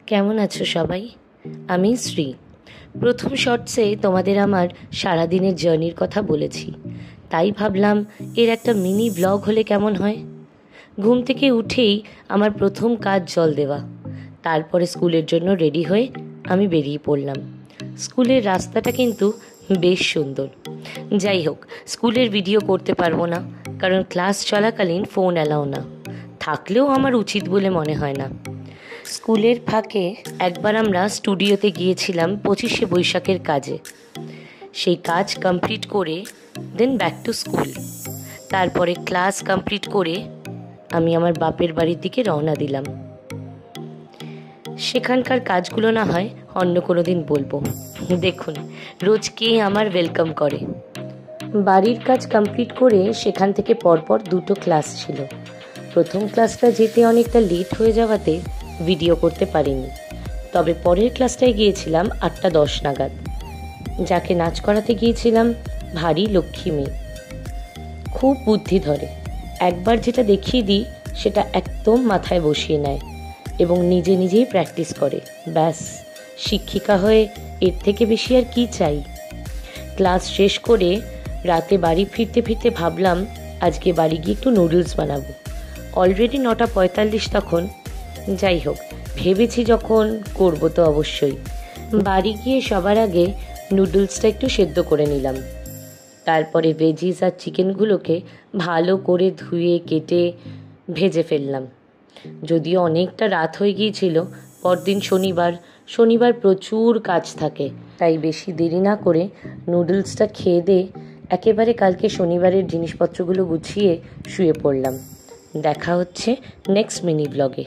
কেমন আছো সবাই? আমি শ্রী। প্রথম শর্টসে তোমাদের আমার সারাদিনের জার্নির কথা বলেছি, তাই ভাবলাম এর একটা মিনি ব্লগ হলে কেমন হয়। ঘুম থেকে উঠেই আমার প্রথম কাজ জল দেওয়া, তারপরে স্কুলের জন্য রেডি হয়ে আমি বেরিয়ে পড়লাম। স্কুলের রাস্তাটা কিন্তু বেশ সুন্দর। যাই হোক, স্কুলের ভিডিও করতে পারবো না, কারণ ক্লাস চলাকালীন ফোন অ্যালাউ না, থাকলেও আমার উচিত বলে মনে হয় না। স্কুলের ফাঁকে একবার আমরা স্টুডিওতে গিয়েছিলাম 25শে বৈশাখের কাজে। সেই কাজ কমপ্লিট করে দেন ব্যাক টু স্কুল। তারপরে ক্লাস কমপ্লিট করে আমি আমার বাপের বাড়ির দিকে রওনা দিলাম। সেখানকার কাজগুলো না হয় অন্য কোনো দিন বলবো। দেখুন রোজ কে আমার ওয়েলকাম করে। বাড়ির কাজ কমপ্লিট করে সেখান থেকে পরপর দুটো ক্লাস ছিল। প্রথম ক্লাসটা যেতে অনেকটা লেট হয়ে যাওয়াতে ভিডিও করতে পারিনি, তবে পরের ক্লাসটায় গিয়েছিলাম 8:10 নাগাদ। যাকে নাচ করাতে গিয়েছিলাম ভারী লক্ষ্মী মেয়ে, খুব বুদ্ধি ধরে। একবার যেটা দেখিয়ে দিই সেটা একদম মাথায় বসিয়ে নেয় এবং নিজে নিজেই প্র্যাকটিস করে। ব্যাস, শিক্ষিকা হয়ে এর থেকে বেশি আর কি চাই। ক্লাস শেষ করে রাতে বাড়ি ফিরতে ফিরতে ভাবলাম আজকে বাড়ি গিয়ে একটু নুডলস বানাবো। অলরেডি 9:45 তখন। যাই হোক, ভেবেছি যখন করবো তো অবশ্যই। বাড়ি গিয়ে সবার আগে নুডলসটা একটু সেদ্ধ করে নিলাম। তারপরে ভেজিস আর চিকেনগুলোকে ভালো করে ধুয়ে কেটে ভেজে ফেললাম। যদিও অনেকটা রাত হয়ে গিয়েছিল, পরদিন শনিবার প্রচুর কাজ থাকে, তাই বেশি দেরি না করে নুডলসটা খেয়ে দিয়ে একেবারে কালকে শনিবারের জিনিসপত্রগুলো গুছিয়ে শুয়ে পড়লাম। দেখা হচ্ছে নেক্সট মিনি ব্লগে।